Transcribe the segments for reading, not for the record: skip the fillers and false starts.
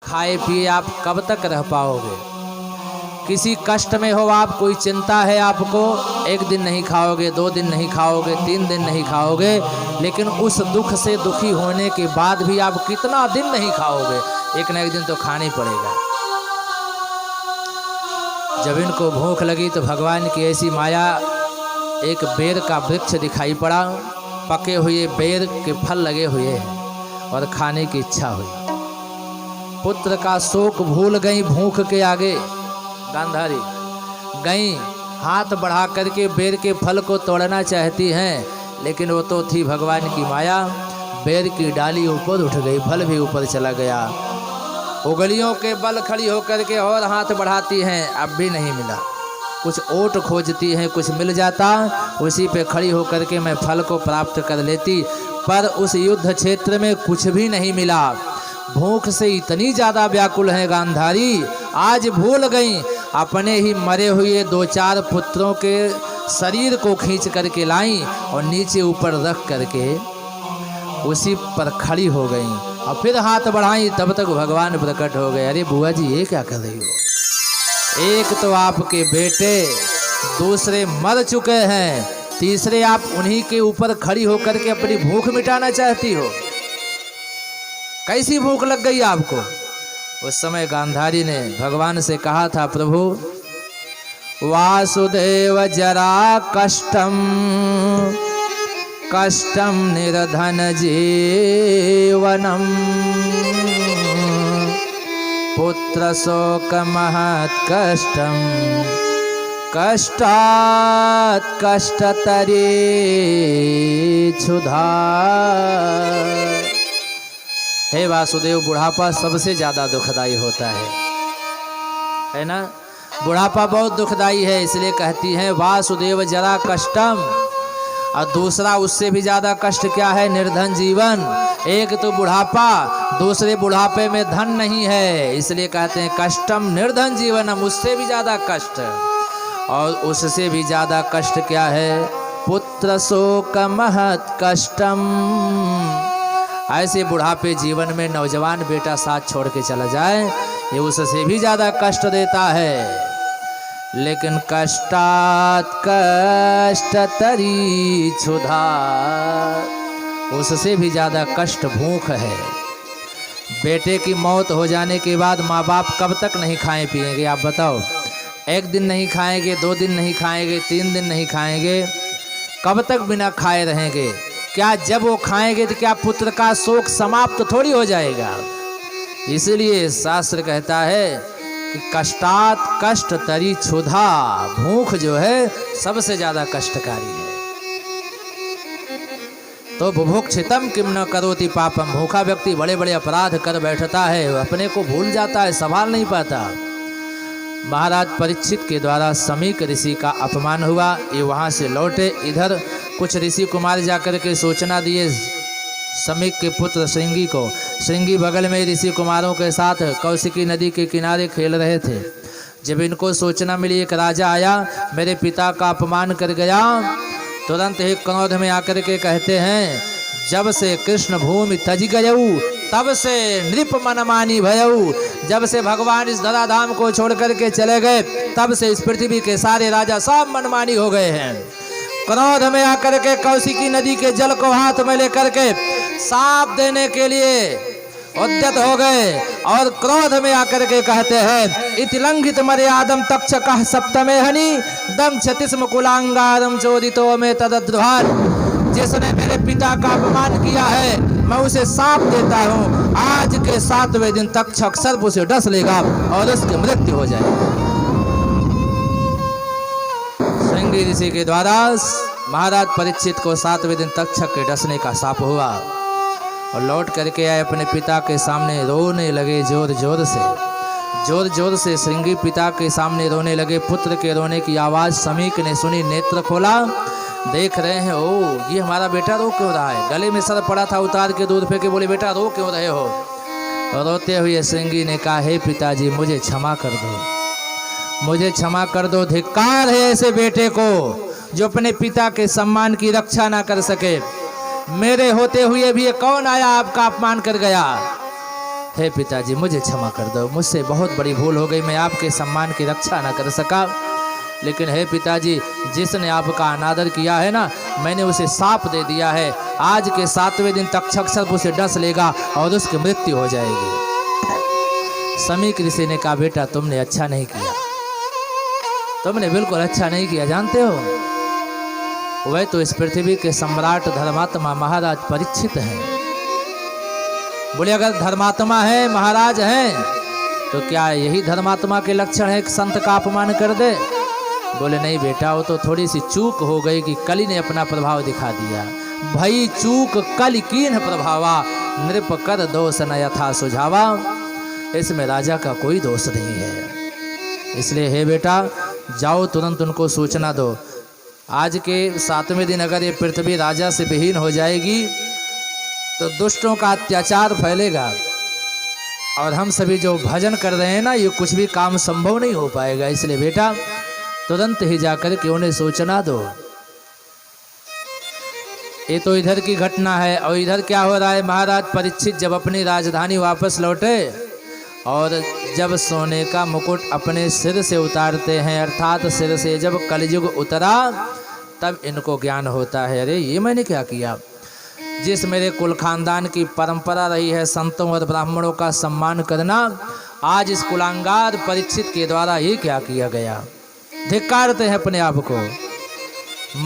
खाए पिए आप कब तक रह पाओगे? किसी कष्ट में हो आप, कोई चिंता है आपको, एक दिन नहीं खाओगे, 2 दिन नहीं खाओगे, 3 दिन नहीं खाओगे, लेकिन उस दुख से दुखी होने के बाद भी आप कितना दिन नहीं खाओगे, एक ना एक दिन तो खाना ही पड़ेगा। जब इनको भूख लगी तो भगवान की ऐसी माया, एक बेर का वृक्ष दिखाई पड़ा, पके हुए बेर के फल लगे हुए हैं और खाने की इच्छा हुई। पुत्र का शोक भूल गई भूख के आगे गांधारी गई, हाथ बढ़ा करके बेर के फल को तोड़ना चाहती हैं, लेकिन वो तो थी भगवान की माया। बेर की डाली ऊपर उठ गई, फल भी ऊपर चला गया। उंगलियों के बल खड़ी होकर के और हाथ बढ़ाती हैं, अब भी नहीं मिला। कुछ ओट खोजती हैं, कुछ मिल जाता, उसी पे खड़ी होकर के मैं फल को प्राप्त कर लेती, पर उस युद्ध क्षेत्र में कुछ भी नहीं मिला। भूख से इतनी ज़्यादा व्याकुल है गांधारी, आज भूल गई अपने ही मरे हुए 2-4 पुत्रों के शरीर को खींच करके लाई और नीचे ऊपर रख करके उसी पर खड़ी हो गई और फिर हाथ बढ़ाई, तब तक भगवान प्रकट हो गए। अरे बुआ जी ये क्या कर रही हो? एक तो आपके बेटे, दूसरे मर चुके हैं, तीसरे आप उन्हीं के ऊपर खड़ी होकर के अपनी भूख मिटाना चाहती हो। कैसी भूख लग गई आपको? उस समय गांधारी ने भगवान से कहा था, प्रभु वासुदेव जरा कष्टम कष्टम निर्धन जीवनम पुत्र शोक महत् कष्टम कष्टात् कष्टतरे क्षुधा। हे वासुदेव, बुढ़ापा सबसे ज़्यादा दुखदाई होता है ना? बुढ़ापा बहुत दुखदाई है, इसलिए कहती हैं वासुदेव जरा कष्टम। और दूसरा उससे भी ज़्यादा कष्ट क्या है? निर्धन जीवन। एक तो बुढ़ापा, दूसरे बुढ़ापे में धन नहीं है, इसलिए कहते हैं कष्टम निर्धन जीवनम, उससे भी ज़्यादा कष्ट। और उससे भी ज़्यादा कष्ट क्या है? पुत्र शोक महत् कष्टम। ऐसे बुढ़ापे जीवन में नौजवान बेटा साथ छोड़ के चला जाए, ये उससे भी ज़्यादा कष्ट देता है। लेकिन कष्टात् कष्टतरी क्षुधा, उससे भी ज़्यादा कष्ट भूख है। बेटे की मौत हो जाने के बाद माँ बाप कब तक नहीं खाएं पिएंगे आप बताओ? 1 दिन नहीं खाएंगे, 2 दिन नहीं खाएंगे, 3 दिन नहीं खाएंगे, कब तक बिना खाए रहेंगे? क्या जब वो खाएंगे तो क्या पुत्र का शोक समाप्त थोड़ी हो जाएगा? इसलिए शास्त्र कहता है कि कष्टात् कष्ट तरी क्षुधा, भूख जो है सबसे ज्यादा कष्टकारी है। तो बुभुक्षितम किम न करोति पापम, भूखा व्यक्ति बड़े बड़े अपराध कर बैठता है, अपने को भूल जाता है, संभाल नहीं पाता। महाराज परीक्षित के द्वारा समीक ऋषि का अपमान हुआ, ये वहाँ से लौटे। इधर कुछ ऋषि कुमार जाकर के सूचना दिए समीक के पुत्र श्रृंगी को। श्रृंगी बगल में ऋषि कुमारों के साथ कौशिकी नदी के किनारे खेल रहे थे। जब इनको सूचना मिली एक राजा आया, मेरे पिता का अपमान कर गया, तुरंत ही क्रोध में आकर के कहते हैं, जब से कृष्ण भूमि तज गयऊ तब से नृप मनमानी भयऊ। जब से भगवान इस धराधाम को छोड़ करके चले गए, तब से इस पृथ्वी के सारे राजा सब मनमानी हो गए हैं। क्रोध में आकर के कौशिकी नदी के जल को हाथ में लेकर के साफ देने के लिए उद्यत हो गए और क्रोध में आकर के कहते हैं, इति लंघित मर्यादम तक्षकः सप्तमे हनि दंक्षतिस्म कुलांगारम चोदितो में तदद्रुहान। जिसने मेरे पिता का अपमान किया है, मैं उसे साप देता हूँ, आज के 7वें दिन तक्षक सर्प उसे डस लेगा और उसकी मृत्यु हो जाएगी। श्रृंगी ऋषि के द्वारा महाराज परीक्षित को 7वें दिन तक्षक के डसने का शाप हुआ और लौट करके आए अपने पिता के सामने, रोने लगे जोर जोर से श्रृंगी पिता के सामने रोने लगे। पुत्र के रोने की आवाज़ समीक ने सुनी, नेत्र खोला, देख रहे हैं, ओ ये हमारा बेटा रो क्यों रहा है? गले में सर पड़ा था, उतार के दूध फेंके, बोले बेटा रो क्यों रहे हो? और रोते हुए श्रृंगी ने कहा, हे पिताजी मुझे क्षमा कर दो, मुझे क्षमा कर दो। धिक्कार है ऐसे बेटे को जो अपने पिता के सम्मान की रक्षा ना कर सके। मेरे होते हुए भी ये कौन आया आपका अपमान कर गया? हे पिताजी मुझे क्षमा कर दो, मुझसे बहुत बड़ी भूल हो गई, मैं आपके सम्मान की रक्षा न कर सका। लेकिन हे पिताजी, जिसने आपका अनादर किया है ना, मैंने उसे साप दे दिया है। आज के 7वें दिन तक्षक सर्प उसे डस लेगा और उसकी मृत्यु हो जाएगी। समीक ऋषि ने कहा, बेटा तुमने अच्छा नहीं किया, तुमने बिल्कुल अच्छा नहीं किया। जानते हो वह तो इस पृथ्वी के सम्राट धर्मात्मा महाराज परीक्षित हैं। बोले अगर धर्मात्मा है, महाराज हैं, तो क्या यही धर्मात्मा के लक्षण है कि संत का अपमान कर दे? बोले नहीं बेटा, वो तो थोड़ी सी चूक हो गई कि कली ने अपना प्रभाव दिखा दिया। भई चूक कल कीन प्रभावा, नृप कर दोष न यथा सुझावा। इसमें राजा का कोई दोष नहीं है। इसलिए हे बेटा, जाओ तुरंत उनको सूचना दो। आज के 7वें दिन अगर ये पृथ्वी राजा से विहीन हो जाएगी तो दुष्टों का अत्याचार फैलेगा और हम सभी जो भजन कर रहे हैं ना, ये कुछ भी काम संभव नहीं हो पाएगा। इसलिए बेटा तुरंत ही जाकर के उन्हें सूचना दो। ये तो इधर की घटना है। और इधर क्या हो रहा है, महाराज परीक्षित जब अपनी राजधानी वापस लौटे और जब सोने का मुकुट अपने सिर से उतारते हैं, अर्थात सिर से जब कलयुग उतरा, तब इनको ज्ञान होता है, अरे ये मैंने क्या किया। जिस मेरे कुल खानदान की परंपरा रही है संतों और ब्राह्मणों का सम्मान करना, आज इस कुलांगार परीक्षित के द्वारा ये क्या किया गया। धिक्कारते हैं अपने आप को।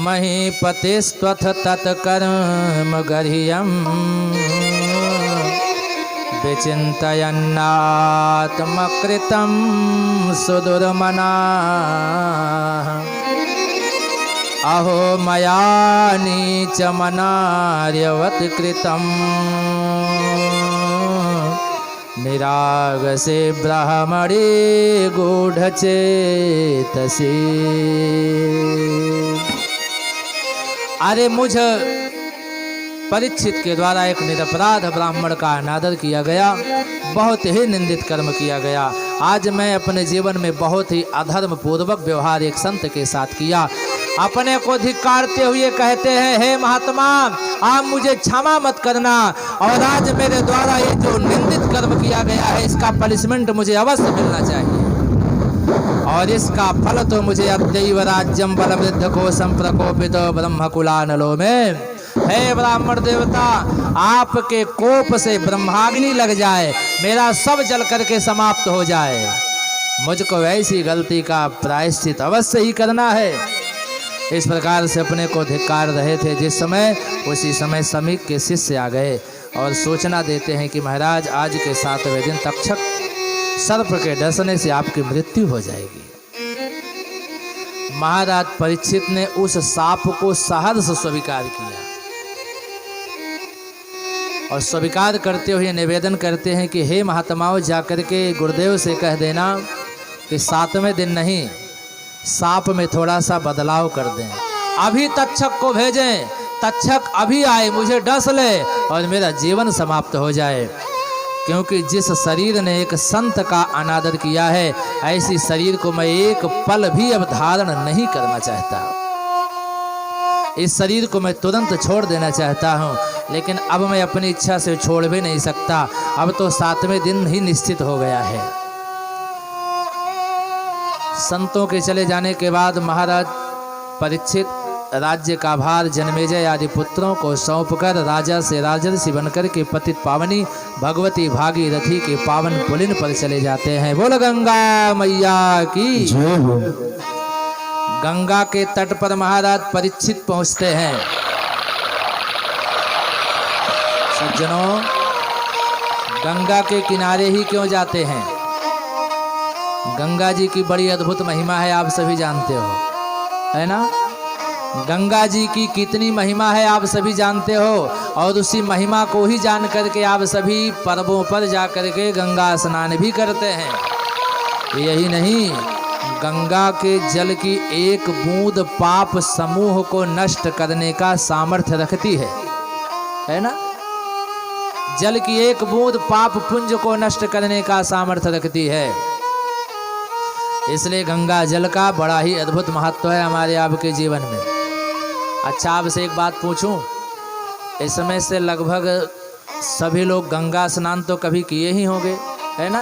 महीपते स्वथ तत्कर्म गर्ह्यम विचिन्तयन्नात्मकृतं सुदुर्मना। अहो मया नीचमनार्यवत् कृतं निरागसे ब्राह्मणे गूढ़चेतसे। अरे मुझ परीक्षित के द्वारा एक निरपराध ब्राह्मण का अनादर किया गया, बहुत ही निंदित कर्म किया गया। आज मैं अपने जीवन में बहुत ही अधर्म पूर्वक व्यवहार एक संत के साथ किया। अपने को धिक्कारते हुए कहते हैं, हे महात्मा आप मुझे क्षमा मत करना, और आज मेरे द्वारा ये जो निंदित कर्म किया गया है इसका पनिशमेंट मुझे अवश्य मिलना चाहिए, और इसका फल तो मुझे अद्यैव राज्यम बलवृद्ध को संप्रकोपित ब्रह्मकुलानलो में। हे ब्राह्मण देवता, आपके कोप से ब्रह्माग्नि लग जाए, मेरा सब जल करके समाप्त हो जाए, मुझको ऐसी गलती का प्रायश्चित अवश्य ही करना है। इस प्रकार से अपने को धिक्कार रहे थे जिस समय, उसी समय समीक के शिष्य आ गए और सूचना देते हैं कि महाराज आज के 7वें दिन तक्षक सर्प के डसने से आपकी मृत्यु हो जाएगी। महाराज परीक्षित ने उस साप को सहर्ष स्वीकार किया और स्वीकार करते हुए निवेदन करते हैं कि हे महात्माओं, जाकर के गुरुदेव से कह देना कि 7वें दिन नहीं, साप में थोड़ा सा बदलाव कर दें, अभी तक्षक को भेजें, तक्षक अभी आए, मुझे डस ले और मेरा जीवन समाप्त हो जाए। क्योंकि जिस शरीर ने एक संत का अनादर किया है, ऐसी शरीर को मैं एक पल भी अब धारण नहीं करना चाहता। इस शरीर को मैं तुरंत छोड़ देना चाहता हूँ, लेकिन अब मैं अपनी इच्छा से छोड़ भी नहीं सकता। अब तो 7वें दिन ही निश्चित हो गया है। संतों के चले जाने के बाद महाराज परीक्षित राज्य का भार जन्मेजय आदि पुत्रों को सौंपकर राजा से राजर्षि बनकर के पतित पावनी भगवती भागीरथी के पावन पुलिन पर चले जाते हैं। बोल गंगा मैया की जय हो। गंगा के तट पर महाराज परीक्षित पहुंचते हैं। सज्जनों, गंगा के किनारे ही क्यों जाते हैं? गंगा जी की बड़ी अद्भुत महिमा है, आप सभी जानते हो, है ना। गंगा जी की कितनी महिमा है आप सभी जानते हो, और उसी महिमा को ही जान करके आप सभी पर्वों पर जा करके गंगा स्नान भी करते हैं। यही नहीं, गंगा के जल की एक बूंद पाप समूह को नष्ट करने का सामर्थ्य रखती है ना। जल की एक बूंद पाप पुंज को नष्ट करने का सामर्थ्य रखती है। इसलिए गंगा जल का बड़ा ही अद्भुत महत्व है हमारे आपके जीवन में। अच्छा, आपसे एक बात पूछूं, इस समय से लगभग सभी लोग गंगा स्नान तो कभी किए ही होंगे, है ना।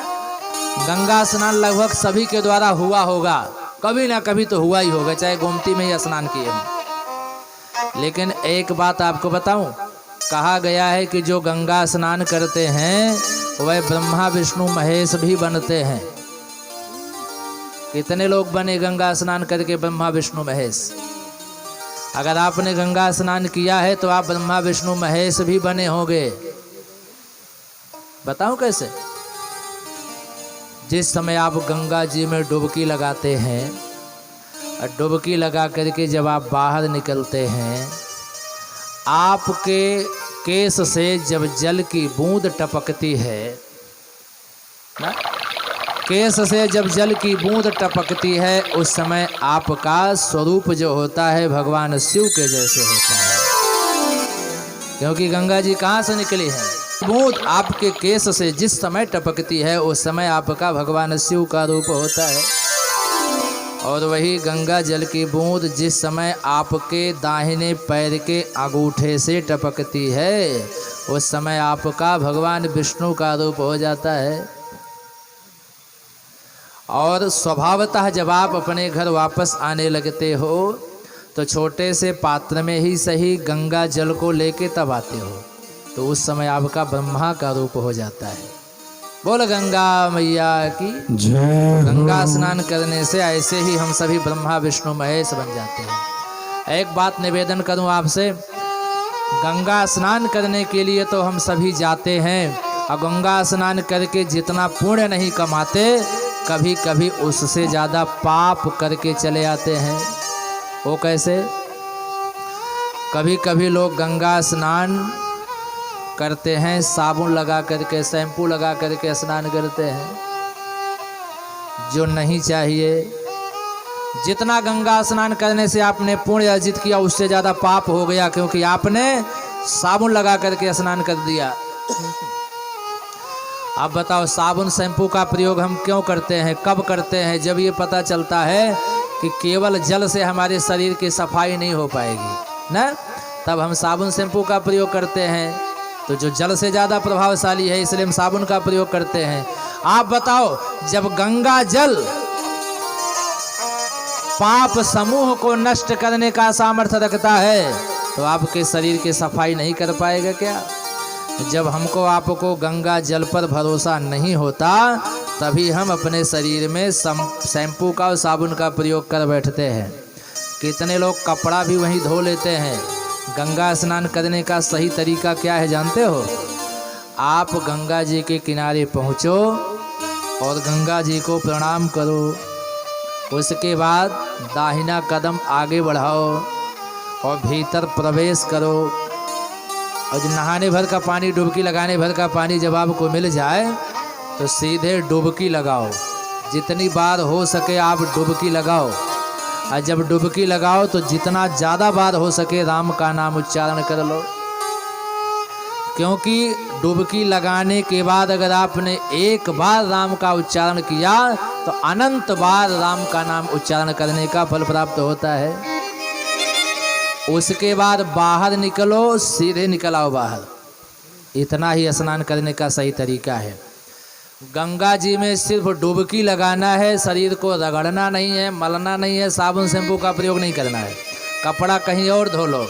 गंगा स्नान लगभग सभी के द्वारा हुआ होगा, कभी ना कभी तो हुआ ही होगा, चाहे गोमती में ही स्नान किए हों। लेकिन एक बात आपको बताऊं, कहा गया है कि जो गंगा स्नान करते हैं वह ब्रह्मा विष्णु महेश भी बनते हैं। कितने लोग बने गंगा स्नान करके ब्रह्मा विष्णु महेश? अगर आपने गंगा स्नान किया है तो आप ब्रह्मा विष्णु महेश भी बने होंगे। बताऊं कैसे? जिस समय आप गंगा जी में डुबकी लगाते हैं और डुबकी लगा करके जब आप बाहर निकलते हैं, आपके केस से जब जल की बूंद टपकती है ना, केस से जब जल की बूंद टपकती है, उस समय आपका स्वरूप जो होता है भगवान शिव के जैसे होता है। क्योंकि गंगा जी कहाँ से निकली है? बूंद आपके केस से जिस समय टपकती है उस समय आपका भगवान शिव का रूप होता है। और वही गंगा जल की बूंद जिस समय आपके दाहिने पैर के अंगूठे से टपकती है उस समय आपका भगवान विष्णु का रूप हो जाता है। और स्वभावतः जब आप अपने घर वापस आने लगते हो तो छोटे से पात्र में ही सही गंगा जल को लेके तब आते हो, तो उस समय आपका ब्रह्मा का रूप हो जाता है। बोल गंगा मैया की जय। गंगा स्नान करने से ऐसे ही हम सभी ब्रह्मा विष्णु महेश बन जाते हैं। एक बात निवेदन करूं आपसे, गंगा स्नान करने के लिए तो हम सभी जाते हैं, और गंगा स्नान करके जितना पुण्य नहीं कमाते, कभी कभी उससे ज़्यादा पाप करके चले आते हैं। वो कैसे? कभी कभी लोग गंगा स्नान करते हैं, साबुन लगा करके, शैम्पू लगा करके स्नान करते हैं, जो नहीं चाहिए। जितना गंगा स्नान करने से आपने पुण्य अर्जित किया उससे ज़्यादा पाप हो गया, क्योंकि आपने साबुन लगा करके स्नान कर दिया। अब बताओ, साबुन शैम्पू का प्रयोग हम क्यों करते हैं, कब करते हैं? जब ये पता चलता है कि केवल जल से हमारे शरीर की सफाई नहीं हो पाएगी ना, तब हम साबुन शैम्पू का प्रयोग करते हैं। तो जो जल से ज़्यादा प्रभावशाली है इसलिए हम साबुन का प्रयोग करते हैं। आप बताओ, जब गंगा जल पाप समूह को नष्ट करने का सामर्थ्य रखता है तो आपके शरीर की सफाई नहीं कर पाएगा क्या? जब हमको आपको गंगा जल पर भरोसा नहीं होता तभी हम अपने शरीर में शैम्पू का और साबुन का प्रयोग कर बैठते हैं। कितने लोग कपड़ा भी वहीं धो लेते हैं। गंगा स्नान करने का सही तरीका क्या है जानते हो? आप गंगा जी के किनारे पहुँचो और गंगा जी को प्रणाम करो। उसके बाद दाहिना कदम आगे बढ़ाओ और भीतर प्रवेश करो। और जो नहाने भर का पानी, डुबकी लगाने भर का पानी जब आपको मिल जाए तो सीधे डुबकी लगाओ। जितनी बार हो सके आप डुबकी लगाओ, और जब डुबकी लगाओ तो जितना ज़्यादा बार हो सके राम का नाम उच्चारण कर लो। क्योंकि डुबकी लगाने के बाद अगर आपने एक बार राम का उच्चारण किया तो अनंत बार राम का नाम उच्चारण करने का फल प्राप्त होता है। उसके बाद बाहर निकलो, सीधे निकल आओ बाहर। इतना ही स्नान करने का सही तरीका है। गंगा जी में सिर्फ डुबकी लगाना है, शरीर को रगड़ना नहीं है, मलना नहीं है, साबुन शैम्पू का प्रयोग नहीं करना है। कपड़ा कहीं और धो लो,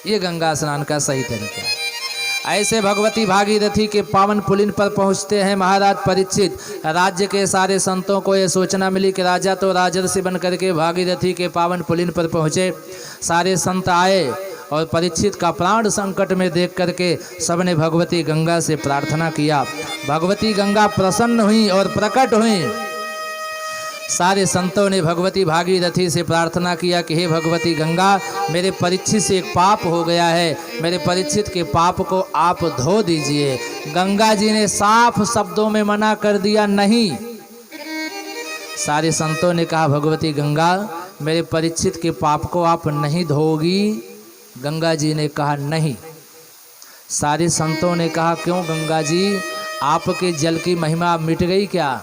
ये गंगा स्नान का सही तरीका है। ऐसे भगवती भागीरथी के पावन पुलिन पर पहुंचते हैं महाराज परीक्षित। राज्य के सारे संतों को ये सूचना मिली कि राजा तो राजर्षि बन करके भागीरथी के पावन पुलिन पर पहुंचे। सारे संत आए और परीक्षित का प्राण संकट में देख करके सबने भगवती गंगा से प्रार्थना किया। भगवती गंगा प्रसन्न हुई और प्रकट हुई। सारे संतों ने भगवती भागीरथी से प्रार्थना किया कि हे भगवती गंगा, मेरे परीक्षित से एक पाप हो गया है, मेरे परीक्षित के पाप को आप धो दीजिए। गंगा जी ने साफ शब्दों में मना कर दिया, नहीं। सारे संतों ने कहा भगवती गंगा, मेरे परीक्षित के पाप को आप नहीं धोगी? गंगा जी ने कहा नहीं। सारे संतों ने कहा क्यों गंगा जी, आपके जल की महिमा मिट गई क्या?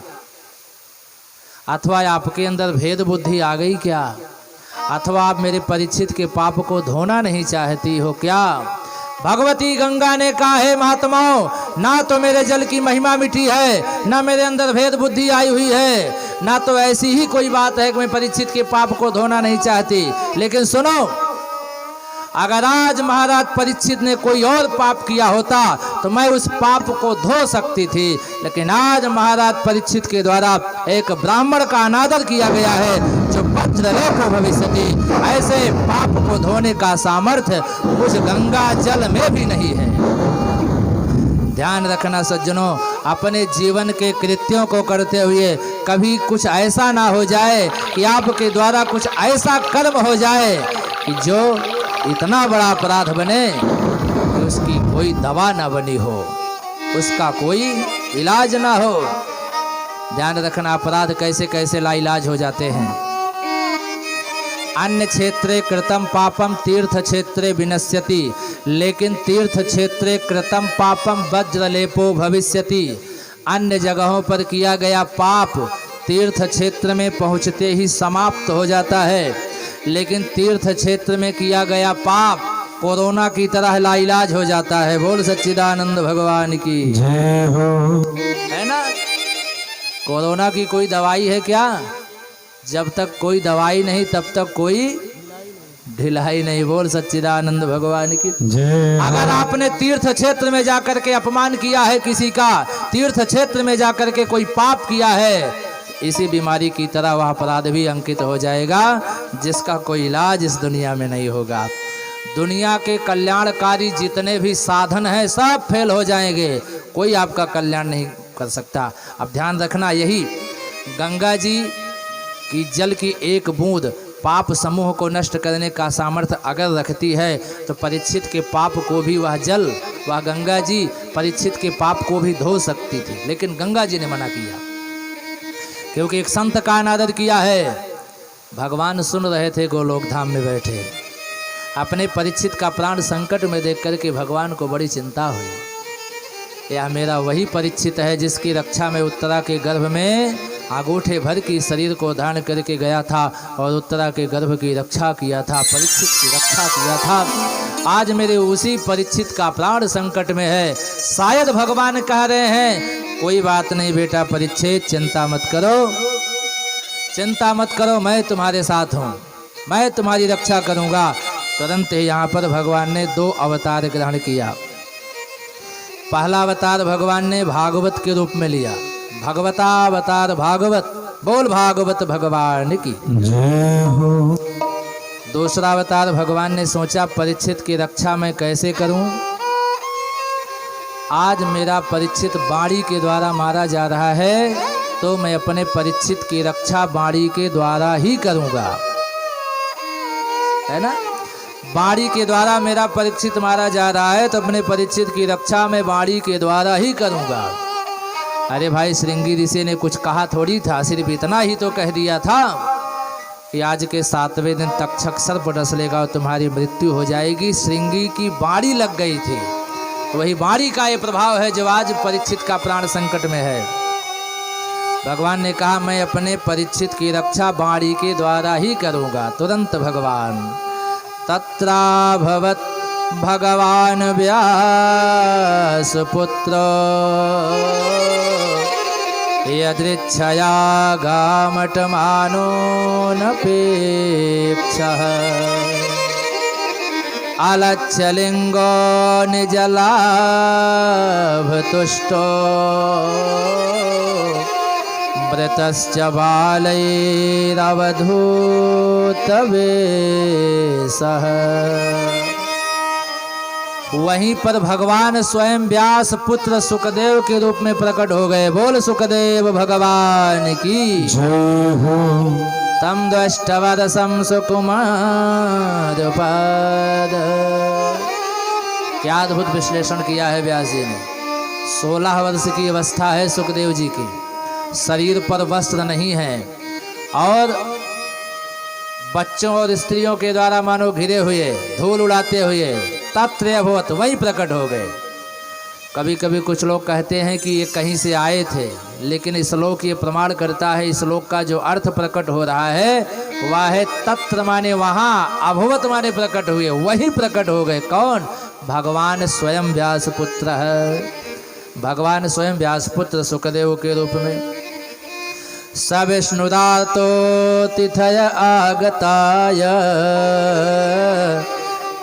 अथवा आपके अंदर भेद बुद्धि आ गई क्या? अथवा आप मेरे परीक्षित के पाप को धोना नहीं चाहती हो क्या? भगवती गंगा ने कहा है महात्माओं, ना तो मेरे जल की महिमा मिटी है, ना मेरे अंदर भेद बुद्धि आई हुई है, ना तो ऐसी ही कोई बात है कि मैं परीक्षित के पाप को धोना नहीं चाहती। लेकिन सुनो, अगर आज महाराज परीक्षित ने कोई और पाप किया होता तो मैं उस पाप को धो सकती थी, लेकिन आज महाराज परीक्षित के द्वारा एक ब्राह्मण का अनादर किया गया है जो वज्रलेपो भविष्यति। ऐसे पाप को धोने का सामर्थ्य उस गंगा जल में भी नहीं है। ध्यान रखना सज्जनों, अपने जीवन के कृत्यों को करते हुए कभी कुछ ऐसा ना हो जाए कि आपके द्वारा कुछ ऐसा कर्म हो जाए कि जो इतना बड़ा अपराध बने कि उसकी कोई दवा ना बनी हो, उसका कोई इलाज ना हो। ध्यान रखना, अपराध कैसे कैसे लाइलाज हो जाते हैं। अन्य क्षेत्रे कृतम पापम तीर्थ क्षेत्रे विनश्यति, लेकिन तीर्थ क्षेत्रे कृतम पापम वज्रलेपो भविष्यति। अन्य जगहों पर किया गया पाप तीर्थ क्षेत्र में पहुँचते ही समाप्त हो जाता है, लेकिन तीर्थ क्षेत्र में किया गया पाप कोरोना की तरह लाइलाज हो जाता है। बोल सच्चिदानंद भगवान की जय हो। है ना, कोरोना की कोई दवाई है क्या? जब तक कोई दवाई नहीं तब तक कोई ढिलाई नहीं। बोल सच्चिदानंद भगवान की जय। अगर आपने तीर्थ क्षेत्र में जाकर के अपमान किया है किसी का, तीर्थ क्षेत्र में जाकर के कोई पाप किया है, इसी बीमारी की तरह वह अपराध भी अंकित हो जाएगा जिसका कोई इलाज इस दुनिया में नहीं होगा। दुनिया के कल्याणकारी जितने भी साधन हैं सब फेल हो जाएंगे, कोई आपका कल्याण नहीं कर सकता। अब ध्यान रखना, यही गंगा जी की जल की एक बूंद पाप समूह को नष्ट करने का सामर्थ्य अगर रखती है तो परीक्षित के पाप को भी वह जल, वह गंगा जी परीक्षित के पाप को भी धो सकती थी, लेकिन गंगा जी ने मना किया क्योंकि एक संत का अनादर किया है। भगवान सुन रहे थे गोलोक धाम में बैठे, अपने परीक्षित का प्राण संकट में देख करके भगवान को बड़ी चिंता हुई। यह मेरा वही परीक्षित है जिसकी रक्षा में उत्तरा के गर्भ में आगूठे भर की शरीर को धारण करके गया था और उत्तरा के गर्भ की रक्षा किया था, परीक्षित की रक्षा किया था। आज मेरे उसी परीक्षित का प्राण संकट में है। शायद भगवान कह रहे हैं कोई बात नहीं बेटा परीक्षित, चिंता मत करो, चिंता मत करो, मैं तुम्हारे साथ हूँ, मैं तुम्हारी रक्षा करूँगा। तुरंत ही यहाँ पर भगवान ने 2 अवतार ग्रहण किया। पहला अवतार भगवान ने भागवत के रूप में लिया, भगवतावतार भागवत। बोल भागवत भगवान की जय हो। दूसरा अवतार भगवान ने सोचा परीक्षित की रक्षा मैं कैसे करूं। आज मेरा परीक्षित बाणी के द्वारा मारा जा रहा है तो मैं अपने परीक्षित की रक्षा बाणी के द्वारा ही करूंगा, है ना। बाणी के द्वारा मेरा परीक्षित मारा जा रहा है तो अपने परीक्षित की रक्षा मैं बाणी के द्वारा ही करूंगा। अरे भाई, श्रृंगी ऋषि ने कुछ कहा थोड़ी था, सिर्फ इतना ही तो कह दिया था कि आज के 7वें दिन तक्षक सर्प डस लेगा और तुम्हारी मृत्यु हो जाएगी। श्रृंगी की बाणी लग गई थी, वही बाणी का ये प्रभाव है जो आज परीक्षित का प्राण संकट में है। भगवान ने कहा मैं अपने परीक्षित की रक्षा बाणी के द्वारा ही करूंगा। तुरंत भगवान तत्राभवत् भगवान व्यास पुत्र यदृच्छया गामटमानो नपेक्षः अलच्छलिंगो निजलाभतुष्टो मृतश्च बालैरवधूतवेशः। वहीं पर भगवान स्वयं व्यास पुत्र सुखदेव के रूप में प्रकट हो गए। बोल सुखदेव भगवान की जय हो। तम द्वष्टवरसं सुकुमार पद। क्या अद्भुत विश्लेषण किया है व्यास जी ने। 16 वर्ष की अवस्था है सुखदेव जी की, शरीर पर वस्त्र नहीं है और बच्चों और स्त्रियों के द्वारा मानो घिरे हुए, धूल उड़ाते हुए तत्र अभवत वहीं प्रकट हो गए। कभी कभी कुछ लोग कहते हैं कि ये कहीं से आए थे, लेकिन इस श्लोक ये प्रमाण करता है, इस श्लोक का जो अर्थ प्रकट हो रहा है वह है तत्र माने वहाँ, अभवत माने प्रकट हुए, वहीं प्रकट हो गए। कौन? भगवान स्वयं व्यासपुत्र है। भगवान स्वयं व्यासपुत्र सुखदेव के रूप में स विष्णुदातो तिथय आगताय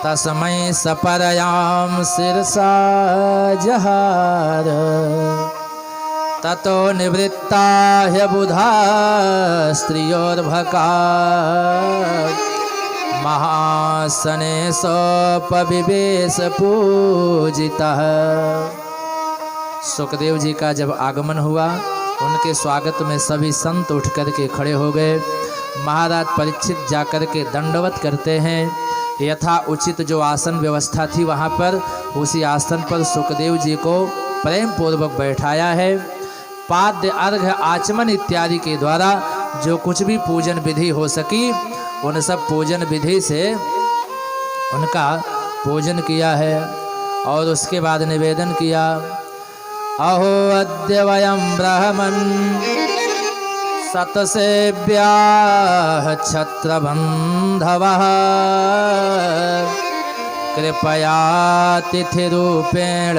तस्मै सपरयाम शिरसा जहार ततो निवृत्ता ह्यबुधा स्त्रियोर्भका महासने सोपविवेश पूजितः। सुखदेव जी का जब आगमन हुआ, उनके स्वागत में सभी संत उठ कर के खड़े हो गए। महाराज परीक्षित जाकर के दंडवत करते हैं। यथा उचित जो आसन व्यवस्था थी वहाँ पर, उसी आसन पर सुखदेव जी को प्रेम पूर्वक बैठाया है। पाद्य अर्घ्य आचमन इत्यादि के द्वारा जो कुछ भी पूजन विधि हो सकी, उन सब पूजन विधि से उनका पूजन किया है। और उसके बाद निवेदन किया, अहो अद्य वयं ब्राह्मण सतसेव्याः छत्रबन्धवः कृपया तिथिरूपेण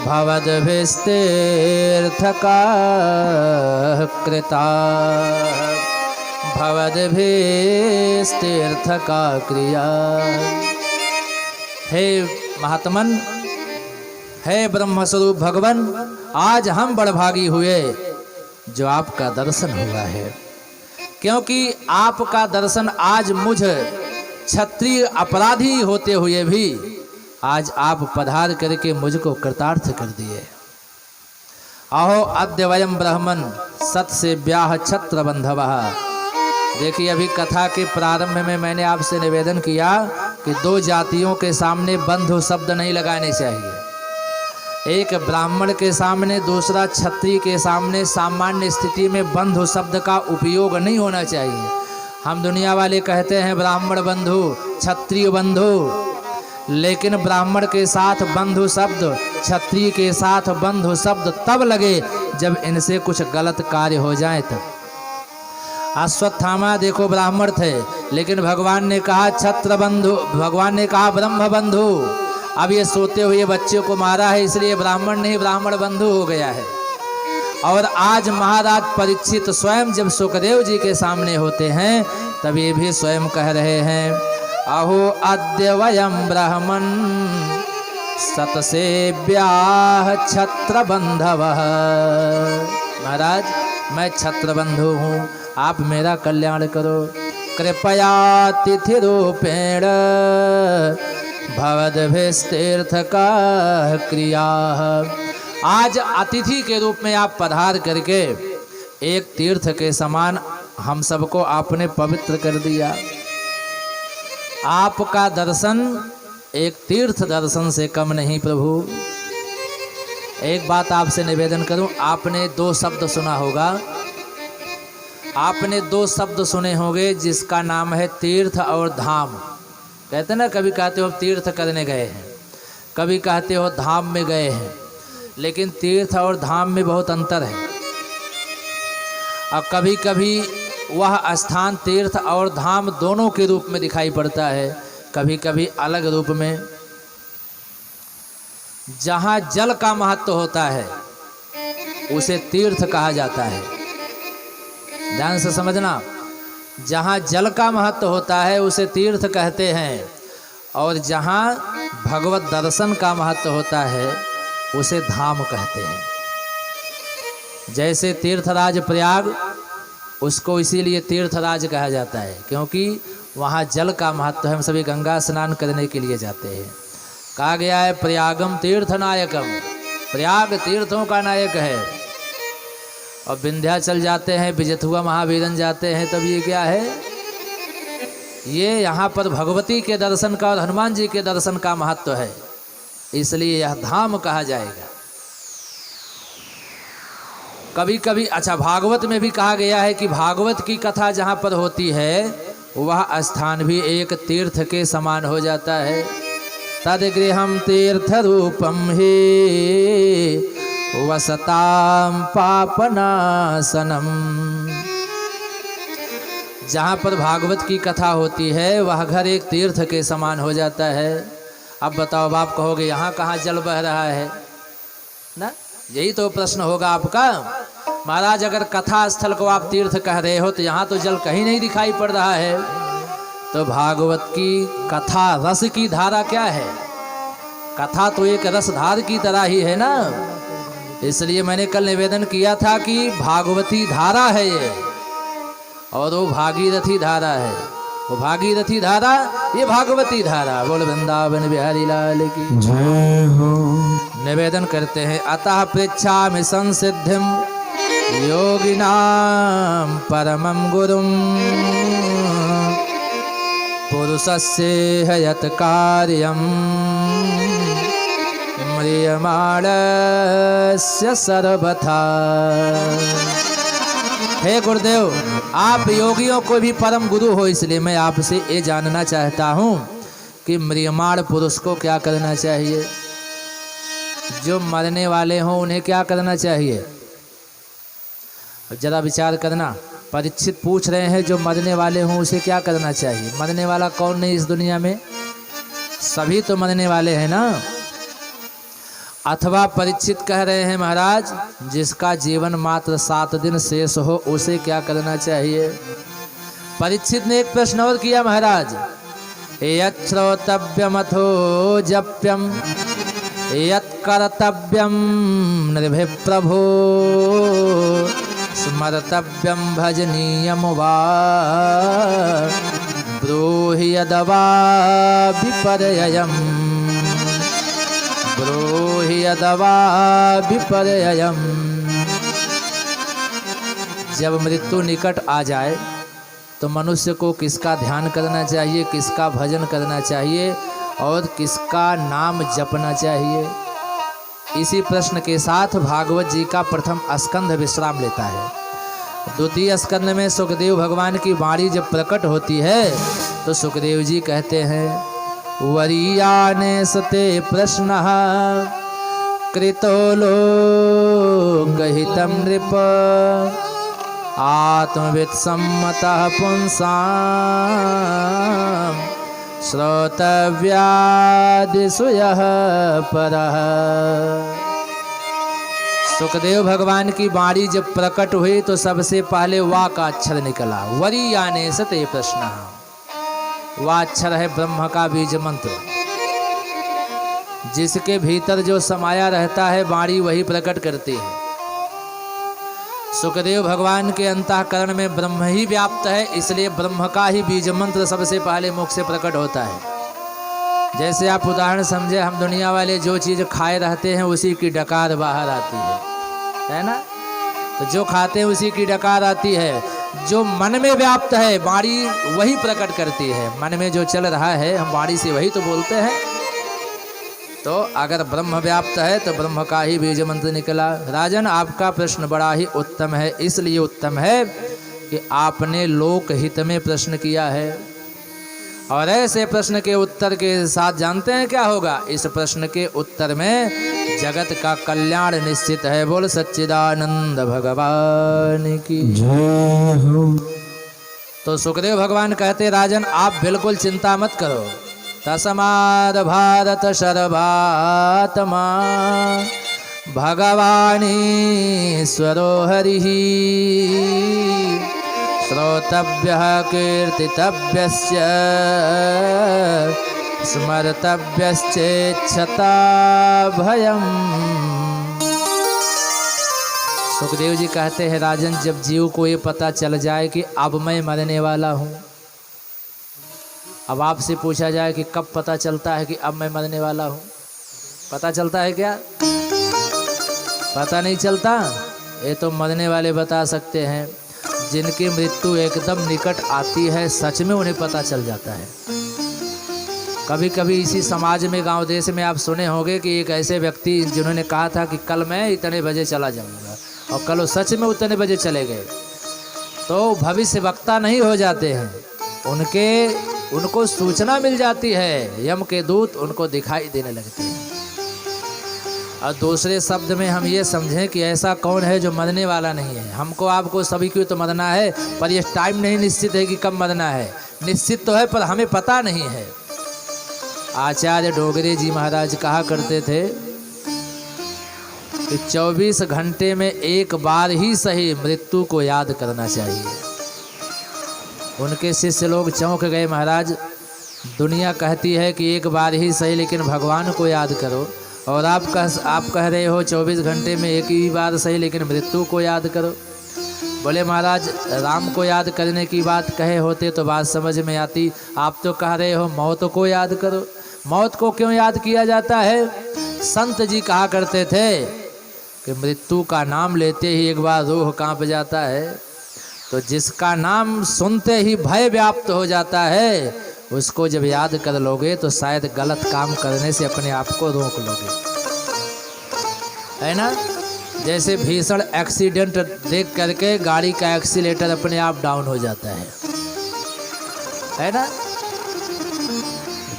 भवद्भिस्तीर्थकाः कृता भवद्भिस्तीर्थका क्रिया। हे महात्मन, हे ब्रह्मस्वरूप भगवान, आज हम बड़भागी हुए जो आपका दर्शन हुआ है, क्योंकि आपका दर्शन आज मुझ क्षत्रिय अपराधी होते हुए भी आज आप पधार करके मुझको कृतार्थ कर दिए। अहो अद्य वयं ब्राह्मण सत्सेव्याः छत्रबन्धवः। देखिए, अभी कथा के प्रारंभ में मैंने आपसे निवेदन किया कि दो जातियों के सामने बंधु शब्द नहीं लगाने चाहिए। एक ब्राह्मण के सामने, दूसरा क्षत्रिय के सामने सामान्य स्थिति में बंधु शब्द का उपयोग नहीं होना चाहिए। हम दुनिया वाले कहते हैं ब्राह्मण बंधु, क्षत्रिय बंधु, लेकिन ब्राह्मण के साथ बंधु शब्द, क्षत्रिय के साथ बंधु शब्द तब लगे जब इनसे कुछ गलत कार्य हो जाए तब। अश्वत्थामा देखो ब्राह्मण थे, लेकिन भगवान ने कहा छत्र बंधु, भगवान ने कहा ब्रह्म बंधु। अब ये सोते हुए बच्चे को मारा है, इसलिए ब्राह्मण नहीं ब्राह्मण बंधु हो गया है। और आज महाराज परीक्षित स्वयं जब सुखदेव जी के सामने होते हैं, तब ये भी स्वयं कह रहे हैं, अहो अद्य वयं ब्राह्मण सतसेव्याः छत्रबन्धवः। महाराज, मैं छत्रबंधु हूँ, आप मेरा कल्याण करो। कृपया तिथि रूपेण भवद्भिस्तीर्थकाः क्रियाः। आज अतिथि के रूप में आप पधार करके एक तीर्थ के समान हम सबको आपने पवित्र कर दिया। आपका दर्शन एक तीर्थ दर्शन से कम नहीं प्रभु। एक बात आपसे निवेदन करूं, आपने दो शब्द सुना होगा, आपने दो शब्द सुने होंगे जिसका नाम है तीर्थ और धाम। कहते ना, कभी कहते हो तीर्थ करने गए हैं, कभी कहते हो धाम में गए हैं, लेकिन तीर्थ और धाम में बहुत अंतर है। और कभी कभी वह स्थान तीर्थ और धाम दोनों के रूप में दिखाई पड़ता है, कभी कभी अलग रूप में। जहाँ जल का महत्व होता है उसे तीर्थ कहा जाता है, ध्यान से समझना। जहाँ जल का महत्व होता है उसे तीर्थ कहते हैं, और जहाँ भगवत दर्शन का महत्व होता है उसे धाम कहते हैं। जैसे तीर्थराज प्रयाग, उसको इसीलिए तीर्थराज कहा जाता है क्योंकि वहाँ जल का महत्व है। हम सभी गंगा स्नान करने के लिए जाते हैं। कहा गया है प्रयागम तीर्थ नायकम, प्रयाग तीर्थों का नायक है। और विंध्याचल जाते हैं, विजयथुआ महावीरन जाते हैं, तब ये क्या है, ये यहाँ पर भगवती के दर्शन का और हनुमान जी के दर्शन का महत्व है, इसलिए यह धाम कहा जाएगा। कभी कभी अच्छा, भागवत में भी कहा गया है कि भागवत की कथा जहाँ पर होती है वह स्थान भी एक तीर्थ के समान हो जाता है। तद्गृहम तीर्थ रूपम ही वसताम पापनाशनम। जहाँ पर भागवत की कथा होती है वह घर एक तीर्थ के समान हो जाता है। अब बताओ, अब आप कहोगे यहाँ कहाँ जल बह रहा है ना, यही तो प्रश्न होगा आपका। महाराज अगर कथा स्थल को आप तीर्थ कह रहे हो तो यहाँ तो जल कहीं नहीं दिखाई पड़ रहा है। तो भागवत की कथा रस की धारा क्या है? कथा तो एक रसधार की तरह ही है ना। इसलिए मैंने कल निवेदन किया था कि भागवती धारा है ये, और वो भागीरथी धारा है। वो भागीरथी धारा, ये भागवती धारा। बोल वृंदावन बिहारी लाल की जय हो। निवेदन करते हैं, अतः पृच्छामि संसिद्धिं योगिनां परमं गुरुं पुरुषस्य यत् कार्यं म्रियमाणस्य सर्वथा। हे गुरुदेव, आप योगियों को भी परम गुरु हो, इसलिए मैं आपसे ये जानना चाहता हूँ कि म्रियमाण पुरुष को क्या करना चाहिए? जो मरने वाले हों उन्हें क्या करना चाहिए? जरा विचार करना। परीक्षित पूछ रहे हैं जो मरने वाले हों उसे क्या करना चाहिए? मरने वाला कौन नहीं इस दुनिया में? सभी तो मरने वाले हैं ना। अथवा परीक्षित कह रहे हैं महाराज जिसका जीवन मात्र 7 दिन शेष हो उसे क्या करना चाहिए? परीक्षित ने एक प्रश्न और किया महाराज, यत् श्रोतव्यमथो जप्यम यत् कर्तव्यम नृभिः प्रभो स्मर्तव्यम भजनीयम वा ब्रूहि यदवा विपर्ययम् ब्रूहि यदवा विपर्ययम्। जब मृत्यु निकट आ जाए तो मनुष्य को किसका ध्यान करना चाहिए, किसका भजन करना चाहिए और किसका नाम जपना चाहिए? इसी प्रश्न के साथ भागवत जी का प्रथम स्कंध विश्राम लेता है। द्वितीय स्कंध में सुखदेव भगवान की वाणी जब प्रकट होती है तो सुखदेव जी कहते हैं, वरीयाने सते प्रश्नः कृतो लोकहितं नृप आत्मवित् सम्मतः पुंसां श्रोतव्यादिषु यः परः। सुखदेव भगवान की वाणी जब प्रकट हुई तो सबसे पहले वा का अक्षर निकला। वरीयाने सते प्रश्नः, वह अक्षर है ब्रह्म का बीज मंत्र। जिसके भीतर जो समाया रहता है वाणी वही प्रकट करती है। सुखदेव भगवान के अंतःकरण में ब्रह्म ही व्याप्त है, इसलिए ब्रह्म का ही बीज मंत्र सबसे पहले मुख से प्रकट होता है। जैसे आप उदाहरण समझे, हम दुनिया वाले जो चीज़ खाए रहते हैं उसी की डकार बाहर आती है ना। तो जो खाते हैं उसी की डकार आती है। जो मन में व्याप्त है वाणी वही प्रकट करती है। मन में जो चल रहा है हम वाणी से वही तो बोलते हैं। तो अगर ब्रह्म व्याप्त है तो ब्रह्म का ही बीज मंत्र निकला। राजन, आपका प्रश्न बड़ा ही उत्तम है। इसलिए उत्तम है कि आपने लोक हित में प्रश्न किया है, और ऐसे प्रश्न के उत्तर के साथ जानते हैं क्या होगा? इस प्रश्न के उत्तर में जगत का कल्याण निश्चित है। बोल सच्चिदानंद भगवान की जय हो। तो सुखदेव भगवान कहते, राजन आप बिल्कुल चिंता मत करो। तस्माद् भारत सर्वात्मा भगवानीश्वरो हरिः श्रोतव्यः कीर्तितव्यस्य स्मर्तव्यश्चेच्छता भयम्। सुखदेव जी कहते हैं, राजन जब जीव को ये पता चल जाए कि अब मैं मरने वाला हूँ, अब आपसे पूछा जाए कि कब पता चलता है कि अब मैं मरने वाला हूँ? पता चलता है क्या? पता नहीं चलता। ये तो मरने वाले बता सकते हैं। जिनकी मृत्यु एकदम निकट आती है सच में उन्हें पता चल जाता है। कभी कभी इसी समाज में, गांव देश में आप सुने होंगे कि एक ऐसे व्यक्ति जिन्होंने कहा था कि कल मैं इतने बजे चला जाऊंगा, और कल वो सच में उतने बजे चले गए। तो भविष्य वक्ता नहीं हो जाते हैं, उनको सूचना मिल जाती है। यम के दूत उनको दिखाई देने लगते हैं। और दूसरे शब्द में हम ये समझें कि ऐसा कौन है जो मरने वाला नहीं है। हमको आपको सभी को तो मरना है, पर ये टाइम नहीं निश्चित है कि कब मरना है। निश्चित तो है पर हमें पता नहीं है। आचार्य डोगरे जी महाराज कहा करते थे कि 24 घंटे में एक बार ही सही मृत्यु को याद करना चाहिए। उनके शिष्य लोग चौंक गए, महाराज दुनिया कहती है कि एक बार ही सही लेकिन भगवान को याद करो, और आप कह रहे हो 24 घंटे में एक ही बार सही लेकिन मृत्यु को याद करो। बोले महाराज राम को याद करने की बात कहे होते तो बात समझ में आती, आप तो कह रहे हो मौत को याद करो। मौत को क्यों याद किया जाता है? संत जी कहा करते थे कि मृत्यु का नाम लेते ही एक बार रूह कांप जाता है, तो जिसका नाम सुनते ही भय व्याप्त हो जाता है उसको जब याद कर लोगे तो शायद गलत काम करने से अपने आप को रोक लोगे, है ना। जैसे भीषण एक्सीडेंट देख करके गाड़ी का एक्सीलेटर अपने आप डाउन हो जाता है ना।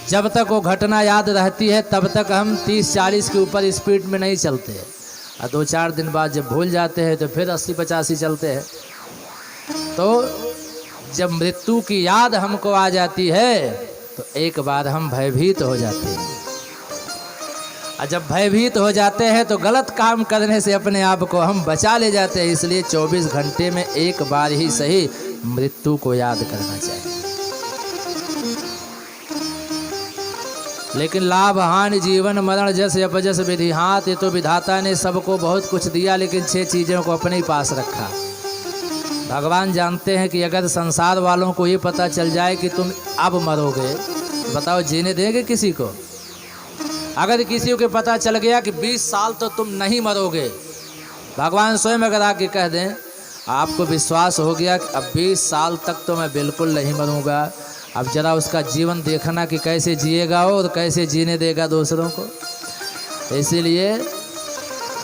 जब तक वो घटना याद रहती है तब तक हम 30-40 के ऊपर स्पीड में नहीं चलते हैं, और 2-4 दिन बाद जब भूल जाते हैं तो फिर 80-85 चलते हैं। तो जब मृत्यु की याद हमको आ जाती है तो एक बार हम भयभीत हो जाते हैं, और जब भयभीत हो जाते हैं तो गलत काम करने से अपने आप को हम बचा ले जाते हैं। इसलिए 24 घंटे में एक बार ही सही मृत्यु को याद करना चाहिए। लेकिन लाभ हानि जीवन मरण जस अपजस विधि हाथ, ये तो विधाता ने सबको बहुत कुछ दिया लेकिन 6 चीज़ों को अपने ही पास रखा। भगवान जानते हैं कि अगर संसार वालों को ये पता चल जाए कि तुम अब मरोगे, बताओ जीने देंगे किसी को? अगर किसी को पता चल गया कि 20 साल तो तुम नहीं मरोगे, भगवान स्वयं अगर आके कह दें, आपको विश्वास हो गया कि अब 20 साल तक तो मैं बिल्कुल नहीं मरूंगा, अब जरा उसका जीवन देखना कि कैसे जिएगा और कैसे जीने देगा दूसरों को। इसीलिए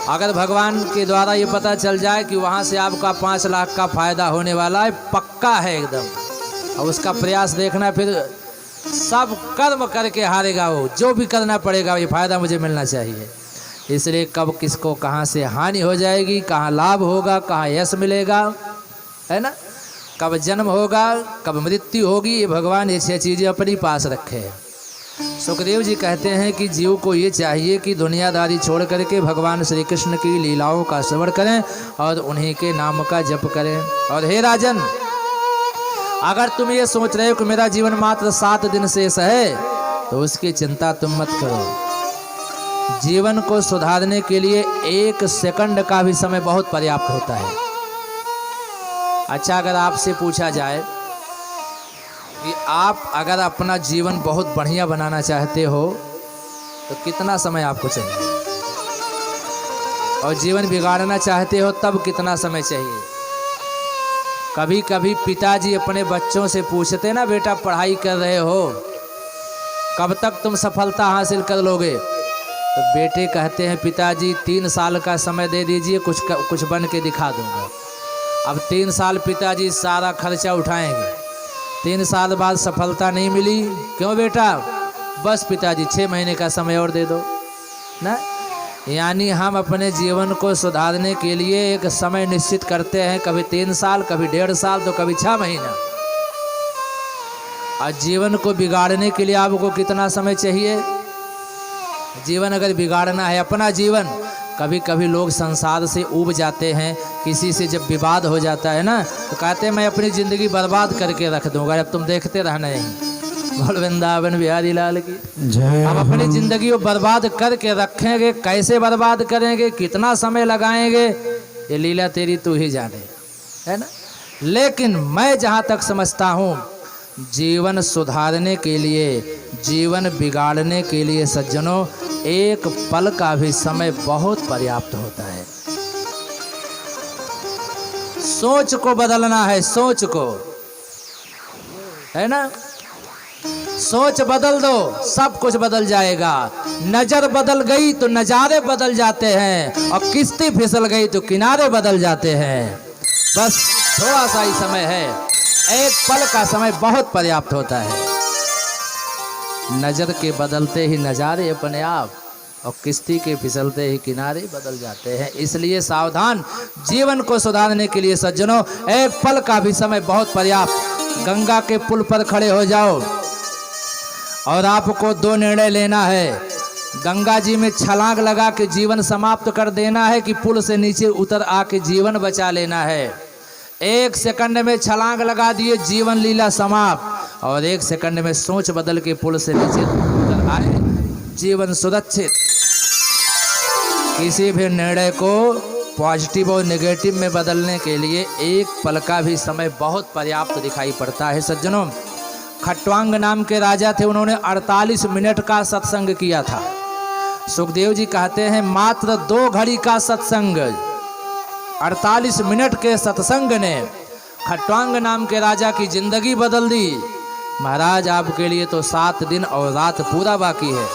अगर भगवान के द्वारा ये पता चल जाए कि वहाँ से आपका 5 लाख का फ़ायदा होने वाला है, पक्का है एकदम, और उसका प्रयास देखना, फिर सब कर्म करके हारेगा वो, जो भी करना पड़ेगा ये फ़ायदा मुझे मिलना चाहिए। इसलिए कब किसको कहाँ से हानि हो जाएगी, कहाँ लाभ होगा, कहाँ यश मिलेगा, है ना, कब जन्म होगा, कब मृत्यु होगी, ये भगवान ये 6 चीज़ें अपनी पास रखे हैं। सुखदेव जी कहते हैं कि जीव को ये चाहिए कि दुनियादारी छोड़ करके भगवान श्री कृष्ण की लीलाओं का श्रवण करें और उन्हीं के नाम का जप करें। और हे राजन, अगर तुम ये सोच रहे हो कि मेरा जीवन मात्र 7 दिन शेष है, तो उसकी चिंता तुम मत करो। जीवन को सुधारने के लिए 1 सेकंड का भी समय बहुत पर्याप्त होता है। अच्छा, अगर आपसे पूछा जाए कि आप अगर अपना जीवन बहुत बढ़िया बनाना चाहते हो तो कितना समय आपको चाहिए, और जीवन बिगाड़ना चाहते हो तब कितना समय चाहिए? कभी कभी पिताजी अपने बच्चों से पूछते ना, बेटा पढ़ाई कर रहे हो, कब तक तुम सफलता हासिल कर लोगे? तो बेटे कहते हैं पिताजी 3 साल का समय दे दीजिए, कुछ बन के दिखा दूंगा। अब 3 साल पिताजी सारा खर्चा उठाएंगे, 3 साल बाद सफलता नहीं मिली, क्यों बेटा? बस पिताजी 6 महीने का समय और दे दो ना। यानी हम अपने जीवन को सुधारने के लिए एक समय निश्चित करते हैं, कभी 3 साल, कभी 1.5 साल, तो कभी 6 महीना। और जीवन को बिगाड़ने के लिए आपको कितना समय चाहिए? जीवन अगर बिगाड़ना है अपना जीवन, कभी कभी लोग संसार से ऊब जाते हैं, किसी से जब विवाद हो जाता है ना तो कहते हैं मैं अपनी ज़िंदगी बर्बाद करके रख दूंगा, अब तुम देखते रहना यहीं। बोल वृंदावन बिहारी लाल की जय। अब अपनी ज़िंदगी को बर्बाद करके रखेंगे, कैसे बर्बाद करेंगे, कितना समय लगाएंगे, ये लीला तेरी तू ही जाने, है ना। लेकिन मैं जहाँ तक समझता हूँ, जीवन सुधारने के लिए, जीवन बिगाड़ने के लिए सज्जनों 1 पल का भी समय बहुत पर्याप्त होता है। सोच को बदलना है, सोच को, है ना। सोच बदल दो, सब कुछ बदल जाएगा। नजर बदल गई तो नज़ारे बदल जाते हैं, और किश्ती फिसल गई तो किनारे बदल जाते हैं। बस थोड़ा सा ही समय है, 1 पल का समय बहुत पर्याप्त होता है। नज़र के बदलते ही नज़ारे अपने आप और किश्ती के फिसलते ही किनारे बदल जाते हैं। इसलिए सावधान। जीवन को सुधारने के लिए सज्जनों, एक पल का भी समय बहुत पर्याप्त। गंगा के पुल पर खड़े हो जाओ और आपको दो निर्णय लेना है। गंगा जी में छलांग लगा के जीवन समाप्त कर देना है कि पुल से नीचे उतर आके जीवन बचा लेना है। 1 सेकंड में छलांग लगा दिए, जीवन लीला समाप्त। और 1 सेकंड में सोच बदल के पुल से नीचे उतर आए, जीवन सुरक्षित। किसी भी निर्णय को पॉजिटिव और नेगेटिव में बदलने के लिए एक पल का भी समय बहुत पर्याप्त दिखाई पड़ता है। सज्जनों, खट्वांग नाम के राजा थे, उन्होंने 48 मिनट का सत्संग किया था। सुखदेव जी कहते हैं मात्र 2 घड़ी का सत्संग, 48 मिनट के सत्संग ने खट्वांग नाम के राजा की जिंदगी बदल दी। महाराज, आपके लिए तो 7 दिन और रात पूरा बाकी है।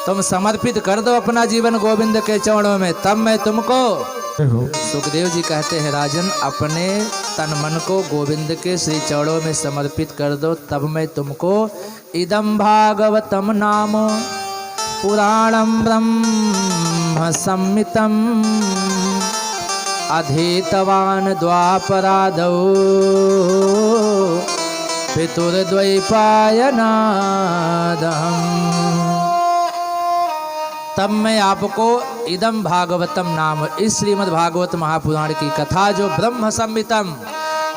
तुम समर्पित कर दो अपना जीवन गोविंद के चरणों में, तब मैं तुमको। सुखदेव जी कहते हैं राजन, अपने तन मन को गोविंद के श्री चरणों में समर्पित कर दो, तब मैं तुमको इदं भागवतम नाम पुराणं ब्रह्म संहितं अधीतवान् द्वापरादौ पितुर्द्वैपायनादहम्। तब मैं आपको इदम भागवतम नाम, इस श्रीमद् भागवत महापुराण की कथा, जो ब्रह्म संहितम,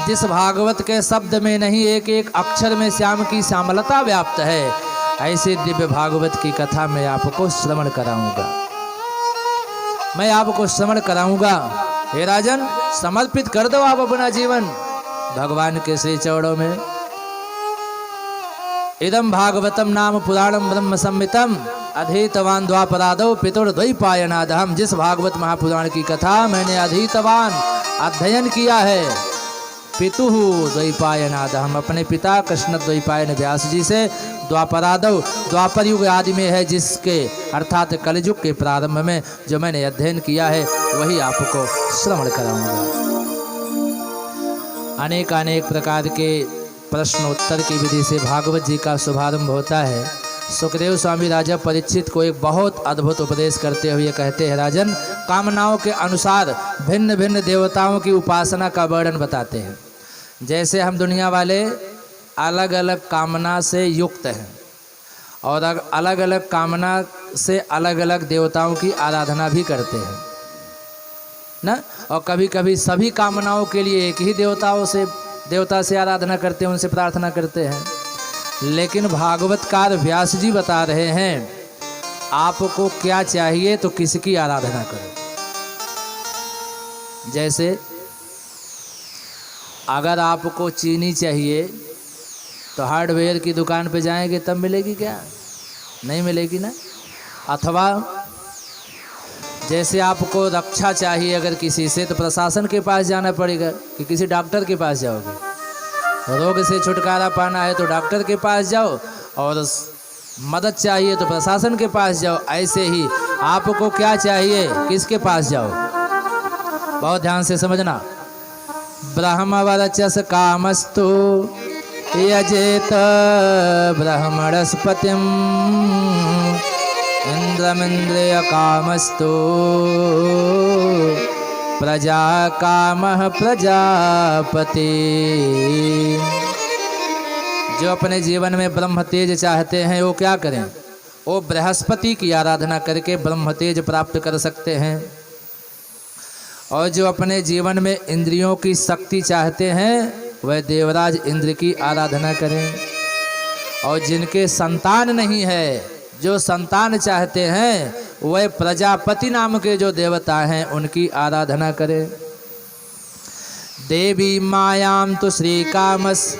जिस भागवत के शब्द में नहीं एक एक अक्षर में श्याम की श्यामलता व्याप्त है, ऐसे दिव्य भागवत की कथा मैं आपको श्रवण कराऊंगा। मैं आपको श्रवण कराऊंगा। हे राजन, समर्पित कर दो आप अपना जीवन भगवान के श्री चरणों में। इदम भागवतम नाम पुराणम ब्रह्म संहितम अधीतवान द्वापरादौ पितुर्द्वैपायनादहम्। जिस भागवत महापुराण की कथा मैंने अधीतवान अध्ययन किया है, पितुः द्वैपायनादहम्, अपने पिता कृष्ण द्वैपायन व्यास जी से, द्वापरादौ, द्वापर युग आदि में है जिसके, अर्थात कलयुग के प्रारंभ में जो मैंने अध्ययन किया है, वही आपको श्रवण कराऊंगा। अनेक अनेक प्रकार के प्रश्नोत्तर की विधि से भागवत जी का शुभारंभ होता है। सुखदेव स्वामी राजा परीक्षित को एक बहुत अद्भुत उपदेश करते हुए कहते हैं राजन, कामनाओं के अनुसार भिन्न भिन्न देवताओं की उपासना का वर्णन बताते हैं। जैसे हम दुनिया वाले अलग अलग कामना से युक्त हैं और अलग अलग कामना से अलग अलग देवताओं की आराधना भी करते हैं ना, और कभी कभी सभी कामनाओं के लिए एक ही देवता से आराधना करते हैं, उनसे प्रार्थना करते हैं। लेकिन भागवतकार व्यास जी बता रहे हैं, आपको क्या चाहिए तो किसकी आराधना करो। जैसे अगर आपको चीनी चाहिए तो हार्डवेयर की दुकान पे जाएंगे तब मिलेगी क्या? नहीं मिलेगी ना। अथवा जैसे आपको रक्षा चाहिए अगर किसी से, तो प्रशासन के पास जाना पड़ेगा कि किसी डॉक्टर के पास जाओगे। रोग से छुटकारा पाना है तो डॉक्टर के पास जाओ, और मदद चाहिए तो प्रशासन के पास जाओ। ऐसे ही आपको क्या चाहिए, किसके पास जाओ? बहुत ध्यान से समझना। ब्रह्मवर्चस कामस्तु यजेत ब्रह्मणस्पतिम इंद्रमिंद्रिय कामस्तु प्रजा कामः प्रजापति। जो अपने जीवन में ब्रह्म तेज चाहते हैं वो क्या करें? वो बृहस्पति की आराधना करके ब्रह्म तेज प्राप्त कर सकते हैं। और जो अपने जीवन में इंद्रियों की शक्ति चाहते हैं वह देवराज इंद्र की आराधना करें। और जिनके संतान नहीं है, जो संतान चाहते हैं, वह प्रजापति नाम के जो देवता हैं उनकी आराधना करें। देवी मायां तो श्री कामस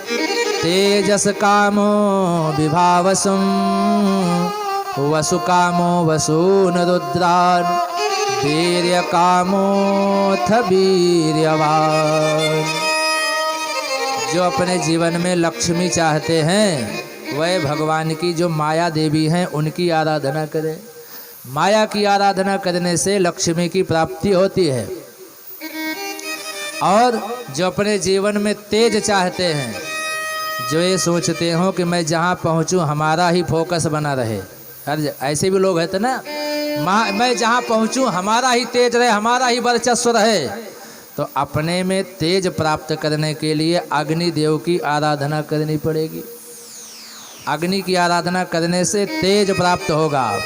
तेजस कामो विभावसुम वसु कामो वसून रुद्रान वीर्य कामोथ वीर्यवान। जो अपने जीवन में लक्ष्मी चाहते हैं वह भगवान की जो माया देवी हैं उनकी आराधना करें। माया की आराधना करने से लक्ष्मी की प्राप्ति होती है। और जो अपने जीवन में तेज चाहते हैं, जो ये सोचते हो कि मैं जहाँ पहुँचूँ हमारा ही फोकस बना रहे, ऐसे भी लोग हैं तो ना, मैं जहाँ पहुँचूँ हमारा ही तेज रहे, हमारा ही वर्चस्व रहे। तो अपने में तेज प्राप्त करने के लिए अग्नि देव की आराधना करनी पड़ेगी। अग्नि की आराधना करने से तेज प्राप्त होगा।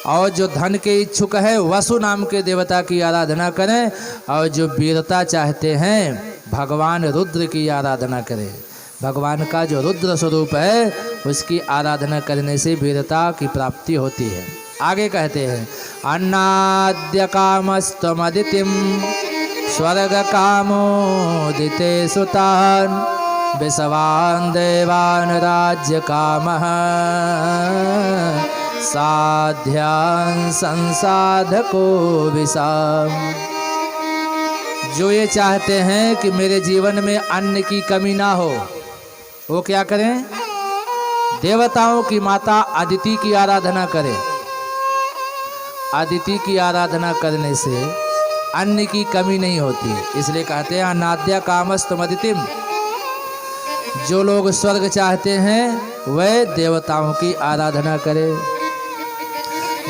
और जो धन के इच्छुक है वसु नाम के देवता की आराधना करें, और जो वीरता चाहते हैं भगवान रुद्र की आराधना करें। भगवान का जो रुद्र स्वरूप है उसकी आराधना करने से वीरता की प्राप्ति होती है। आगे कहते हैं अन्नाद्य कामस्तमदितिम स्वर्ग कामोदिते सुतान विश्वान देवान राज्य कामः साध्यान संसाधको विषाम। जो ये चाहते हैं कि मेरे जीवन में अन्न की कमी ना हो, वो क्या करें? देवताओं की माता अदिति की आराधना करें। अदिति की आराधना करने से अन्न की कमी नहीं होती। इसलिए कहते हैं अनाद्या कामस्तम अदितिम। जो लोग स्वर्ग चाहते हैं वह देवताओं की आराधना करें।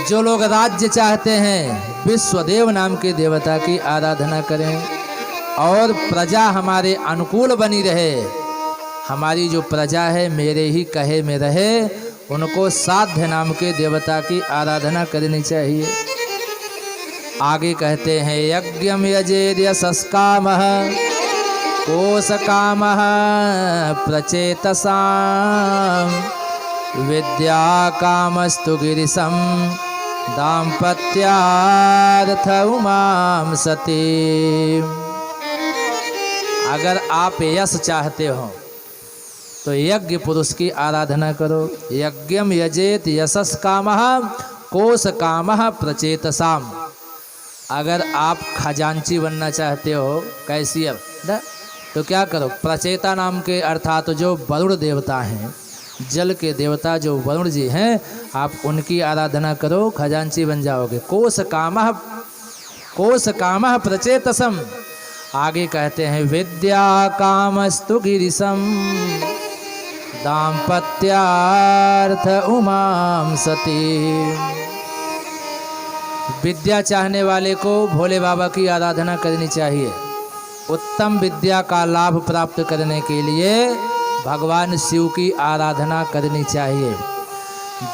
जो लोग राज्य चाहते हैं विश्वदेव नाम के देवता की आराधना करें। और प्रजा हमारे अनुकूल बनी रहे, हमारी जो प्रजा है मेरे ही कहे में रहे, उनको साध्य नाम के देवता की आराधना करनी चाहिए। आगे कहते हैं यज्ञम यजेद यशस्कामः कोशकामः प्रचेतसां विद्या कामस्तु गिरिशं दाम्पत्यार्थ उमां सती। अगर आप यश चाहते हो तो यज्ञ पुरुष की आराधना करो। यज्ञम यजेत यशस कामः कोश कामः प्रचेतसाम। अगर आप खजांची बनना चाहते हो कैसियर तो क्या करो? प्रचेता नाम के अर्थात जो वरुण देवता हैं, जल के देवता जो वरुण जी हैं, आप उनकी आराधना करो, खजांची बन जाओगे। कोश कामः प्रचेतसम। आगे कहते हैं विद्या कामस्तु गिरिशम दाम्पत्यार्थ उमां सती। विद्या चाहने वाले को भोले बाबा की आराधना करनी चाहिए। उत्तम विद्या का लाभ प्राप्त करने के लिए भगवान शिव की आराधना करनी चाहिए।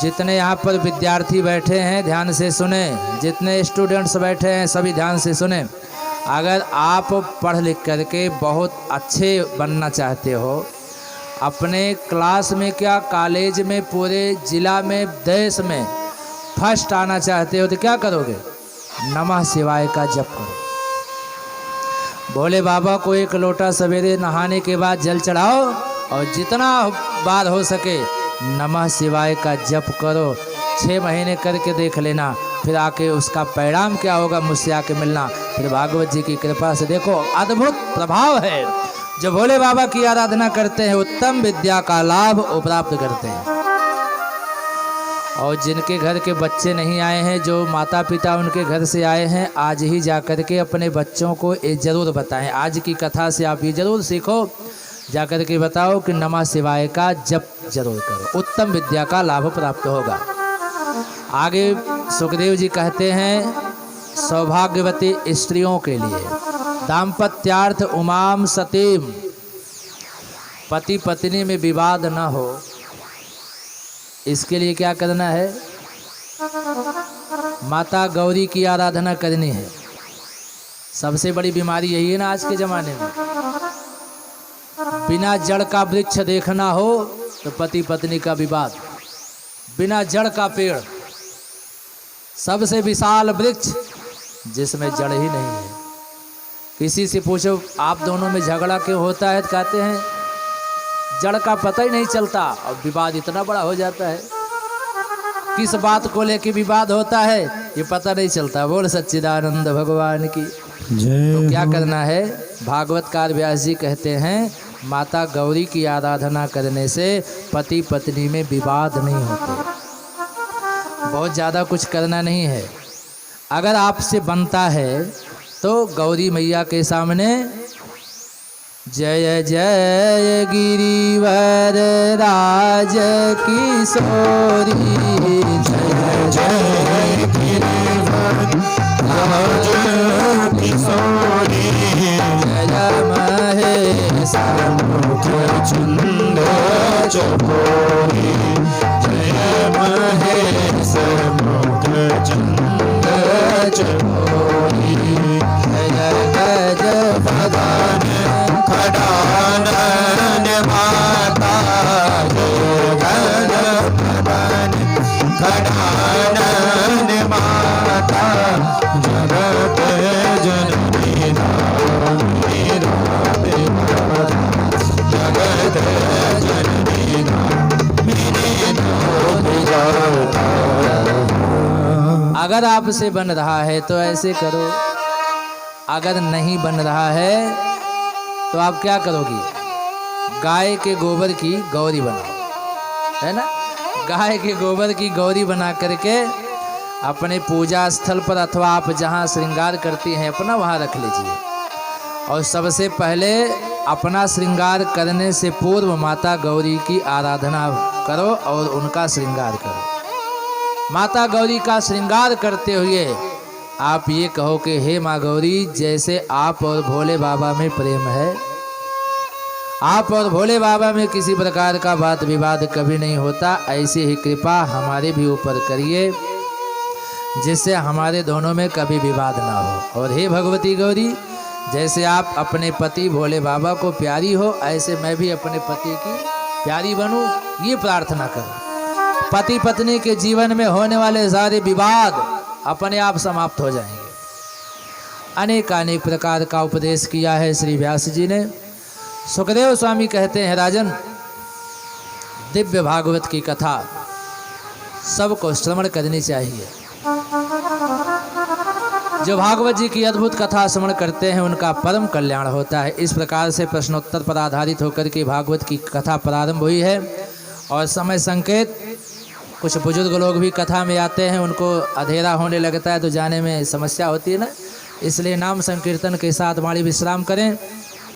जितने यहाँ पर विद्यार्थी बैठे हैं ध्यान से सुने, जितने स्टूडेंट्स बैठे हैं सभी ध्यान से सुने। अगर आप पढ़ लिख करके बहुत अच्छे बनना चाहते हो, अपने क्लास में क्या कॉलेज में पूरे जिला में देश में फर्स्ट आना चाहते हो तो क्या करोगे? नमः शिवाय का जप करो। भोले बाबा को एक लोटा सवेरे नहाने के बाद जल चढ़ाओ और जितना बार हो सके नमः शिवाय का जप करो। 6 महीने करके देख लेना, फिर आके उसका परिणाम क्या होगा मुझसे आके मिलना। फिर भागवत जी की कृपा से देखो अद्भुत प्रभाव है। जो भोले बाबा की आराधना करते हैं उत्तम विद्या का लाभ वो प्राप्त करते हैं। और जिनके घर के बच्चे नहीं आए हैं, जो माता पिता उनके घर से आए हैं, आज ही जा कर के अपने बच्चों को ये जरूर बताएं। आज की कथा से आप ये जरूर सीखो, जा कर के बताओ कि नमः शिवाय का जप जरूर करो, उत्तम विद्या का लाभ प्राप्त होगा। आगे सुखदेव जी कहते हैं सौभाग्यवती स्त्रियों के लिए दाम्पत्यार्थ उमाम सतीम, पति पत्नी में विवाद न हो, इसके लिए क्या करना है? माता गौरी की आराधना करनी है। सबसे बड़ी बीमारी यही है ना आज के ज़माने में। बिना जड़ का वृक्ष देखना हो तो पति पत्नी का विवाद, बिना जड़ का पेड़, सबसे विशाल वृक्ष जिसमें जड़ ही नहीं है। किसी से पूछो आप दोनों में झगड़ा क्यों होता है, तो कहते हैं जड़ का पता ही नहीं चलता और विवाद इतना बड़ा हो जाता है। किस बात को लेकर विवाद होता है ये पता नहीं चलता। बोल सच्चिदानंद भगवान की जय। तो क्या करना है? भागवतकार व्यास जी कहते हैं माता गौरी की आराधना करने से पति पत्नी में विवाद नहीं होते। बहुत ज़्यादा कुछ करना नहीं है। अगर आपसे बनता है तो गौरी मैया के सामने जय जय गिरिवर राज किशोरी, जय जय किशोरी जय महेश मुख चुंद चकोरी जय महेश मुख चुंद चकोरी जय गज भगवान खड़ानन माता जय गज भगवान खड़ानन माता जगत जननी धात्री राधे जगत जननी मेरे धाम। अगर आपसे बन रहा है तो ऐसे करो, अगर नहीं बन रहा है तो आप क्या करोगी? गाय के गोबर की गौरी बनाओ, है ना। गाय के गोबर की गौरी बना करके अपने पूजा स्थल पर अथवा आप जहाँ श्रृंगार करती हैं अपना वहाँ रख लीजिए। और सबसे पहले अपना श्रृंगार करने से पूर्व माता गौरी की आराधना करो और उनका श्रृंगार करो। माता गौरी का श्रृंगार करते हुए आप ये कहो कि हे माँ गौरी, जैसे आप और भोले बाबा में प्रेम है, आप और भोले बाबा में किसी प्रकार का बात विवाद कभी नहीं होता, ऐसी ही कृपा हमारे भी ऊपर करिए जिससे हमारे दोनों में कभी विवाद ना हो। और हे भगवती गौरी, जैसे आप अपने पति भोले बाबा को प्यारी हो, ऐसे मैं भी अपने पति की प्यारी बनूं, ये प्रार्थना करो। पति पत्नी के जीवन में होने वाले सारे विवाद अपने आप समाप्त हो जाएंगे। अनेक अनेक प्रकार का उपदेश किया है श्री व्यास जी ने। सुखदेव स्वामी कहते हैं, राजन, दिव्य भागवत की कथा सबको श्रवण करनी चाहिए। जो भागवत जी की अद्भुत कथा श्रवण करते हैं उनका परम कल्याण होता है। इस प्रकार से प्रश्नोत्तर पर आधारित होकर के भागवत की कथा प्रारंभ हुई है। और समय संकेत, कुछ बुजुर्ग लोग भी कथा में आते हैं, उनको अंधेरा होने लगता है तो जाने में समस्या होती है ना, इसलिए नाम संकीर्तन के साथ वाणी विश्राम करें।